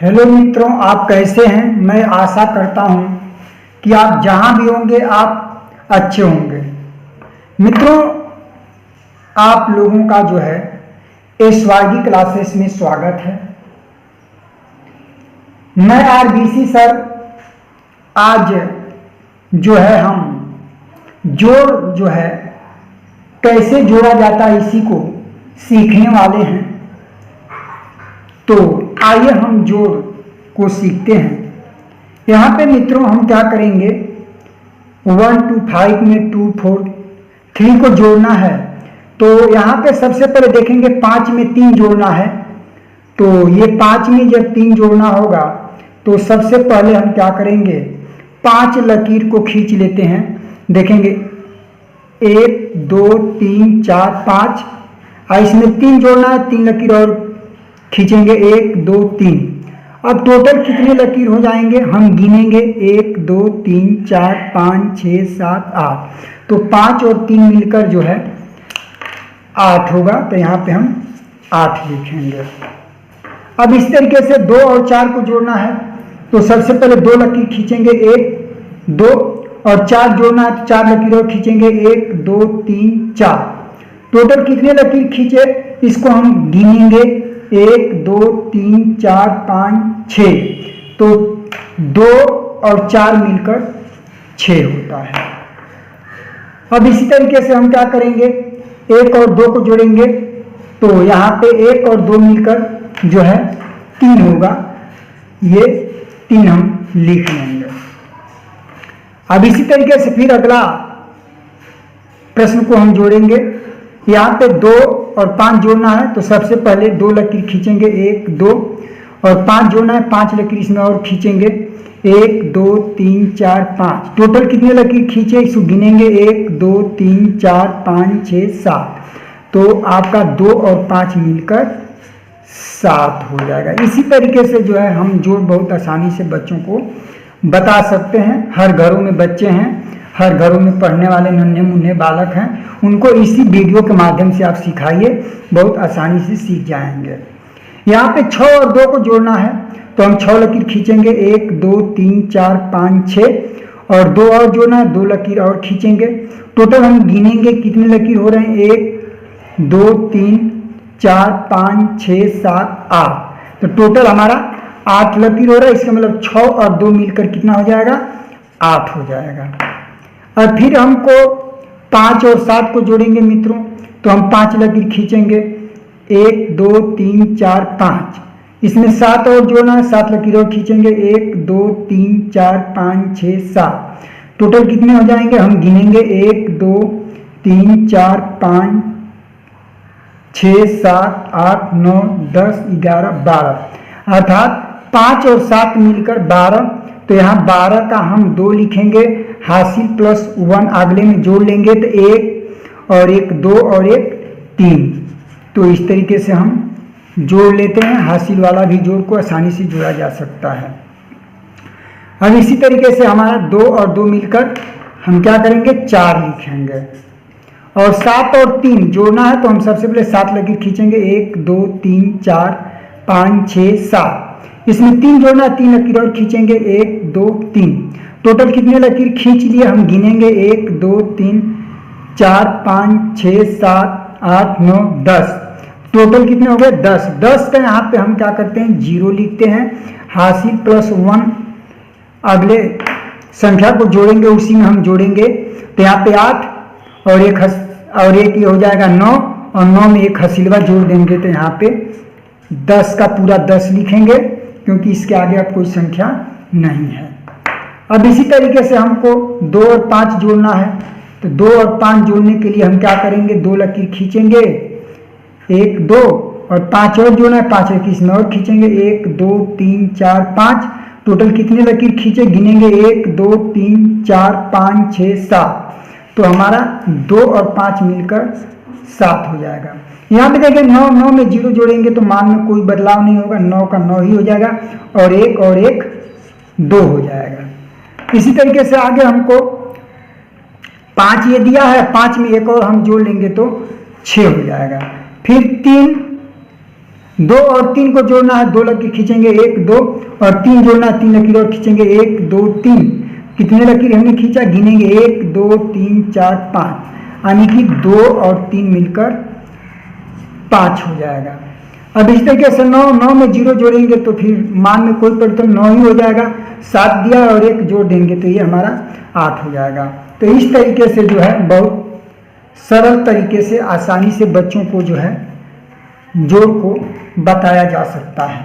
Hello मित्रों, आप कैसे हैं। मैं आशा करता हूं कि आप जहां भी होंगे आप अच्छे होंगे। मित्रों, आप लोगों का जो है SYD क्लासेस में स्वागत है। मैं RBC सर। आज जो है हम जोड़ जो है कैसे जोड़ा जाता है इसी को सीखने वाले हैं। तो आइए हम जोड़ को सीखते हैं। यहाँ पे मित्रों हम क्या करेंगे, 1 to 5 में 2 4 3 को जोड़ना है। तो यहाँ पे सबसे पहले देखेंगे 5 में 3 जोड़ना है। तो ये 5 में जब 3 जोड़ना होगा तो सबसे पहले हम क्या करेंगे, 5 लकीर को खींच लेते हैं। देखेंगे 1 2 3 4 5, और इसमें 3 जोड़ना है, 3 लकीर और खींचेंगे 1 2 3। अब टोटल कितने लकीर हो जाएंगे हम गिनेंगे, 1 2 3 4 5 6 7 8। तो 5 और 3 मिलकर जो है 8 होगा। तो यहाँ पे हम 8 लिखेंगे। अब इस तरीके से 2 और 4 को जोड़ना है। तो सबसे पहले 2 लकीर खींचेंगे, 1 2, और 4 जोड़ना है तो 4 लकीर और खींचेंगे, 1 2 3 4। टोटल कितने लकीर खींचे इसको हम गिनेंगे, 1 2 3 4 5 6। तो 2 और 4 मिलकर 6 होता है। अब इसी तरीके से हम क्या करेंगे, 1 और 2 को जोड़ेंगे। तो यहाँ पे 1 और 2 मिलकर जो है 3 होगा। ये 3 हम लिख लेंगे। अब इसी तरीके से फिर अगला प्रश्न को हम जोड़ेंगे। यहाँ पे 2 और 5 जोड़ना है। तो सबसे पहले 2 लकीर खींचेंगे, 1 2, और 5 जोड़ना है, 5 लकीर इसमें और खींचेंगे, 1 2 3 4 5। टोटल कितने लकीर खींचे इसको गिनेंगे, 1 2 3 4 5 6 7। तो आपका 2 और 5 मिलकर 7 हो जाएगा। इसी तरीके से जो है हम जोड़ बहुत आसानी से बच्चों को बता सकते हैं। हर घरों में बच्चे हैं, हर घरों में पढ़ने वाले नन्हे मुन्ने बालक हैं, उनको इसी वीडियो के माध्यम से आप सिखाइए, बहुत आसानी से सीख जाएंगे। यहाँ पे 6 और 2 को जोड़ना है। तो हम 6 लकीर खींचेंगे, 1 2 3 4 5 6, और 2 और जोड़ना है, 2 लकीर और खींचेंगे। टोटल हम गिनेंगे कितने लकीर हो रहे हैं, 1 2 3 4 5 6 7 8। तो टोटल हमारा 8 लकीर हो रहा है। इसका मतलब 6 और 2 मिलकर कितना हो जाएगा, 8 हो जाएगा। और फिर हमको 5 और 7 को जोड़ेंगे मित्रों। तो हम 5 लकीर खींचेंगे, 1 2 3 4 5। इसमें 7 और जोड़ना है, 7 लकीर और खींचेंगे, 1 2 3 4 5 6 7। टोटल कितने हो जाएंगे हम गिनेंगे, 1 2 3 4 5 6 7 8 9 10 11 12, अर्थात 5 और 7 मिलकर 12। तो यहाँ 12 का हम 2 लिखेंगे, हासिल प्लस 1 अगले में जोड़ लेंगे तो 1 और 1 2 और 1 3। तो इस तरीके से हम जोड़ लेते हैं। हासिल वाला भी जोड़ को आसानी से जोड़ा जा सकता है। अब इसी तरीके से हमारा 2 और 2 मिलकर हम क्या करेंगे, 4 लिखेंगे। और 7 और 3 जोड़ना है। तो हम सबसे पहले 7 लकीर खींचेंगे, 1 2 3 4 5 6 7। इसमें 3 जोड़ना है, 3 लकीर और खींचेंगे, 1 2 3। टोटल कितने लकीर खींच लिए हम गिनेंगे, 1 2 3 4 5 6 7 8 9 10। टोटल कितने हो गए, 10। 10 का यहाँ पे हम क्या करते हैं, 0 लिखते हैं, हासिल प्लस 1 अगले संख्या को जोड़ेंगे, उसी में हम जोड़ेंगे। तो यहाँ पे 8 और एक ये हो जाएगा 9, और 9 में एक हसीलवा जोड़ देंगे। तो यहाँ पे 10 का पूरा 10 लिखेंगे, क्योंकि इसके आगे अब कोई संख्या नहीं है। अब इसी तरीके से हमको 2 और 5 जोड़ना है। तो 2 और 5 जोड़ने के लिए हम क्या करेंगे, 2 लकीर खींचेंगे, 1 2, और 5 और जोड़ना है, 5 लकीर इसमें और खींचेंगे, 1 2 3 4 5। टोटल कितने लकीर खींचे गिनेंगे, 1 2 3 4 5 6 7। तो हमारा 2 और 5 मिलकर 7 हो जाएगा। यहाँ पे देखिए 9 में 0 जोड़ेंगे तो मान में कोई बदलाव नहीं होगा, 9 का 9 ही हो जाएगा, और 1 2 हो जाएगा। इसी तरीके से आगे हमको 5 ये दिया है, 5 में एक और हम जोड़ लेंगे तो 6 हो जाएगा। फिर 3 2 और 3 को जोड़ना है, 2 लकीर खींचेंगे, 1 2, और 3 जोड़ना है, 3 लकीर और खींचेंगे, 1 2 3। कितने लकीर हमने खींचा, गिनेंगे, 1 2 3 4 5, यानी कि 2 और 3 मिलकर 5 हो जाएगा। अब इस तरीके से 9 में 0 जोड़ेंगे तो फिर मान में कोई परिवर्तन 9 ही हो जाएगा। 7 दिया और 1 जोड़ देंगे तो ये हमारा 8 हो जाएगा। तो इस तरीके से जो है बहुत सरल तरीके से आसानी से बच्चों को जो है जोड़ को बताया जा सकता है।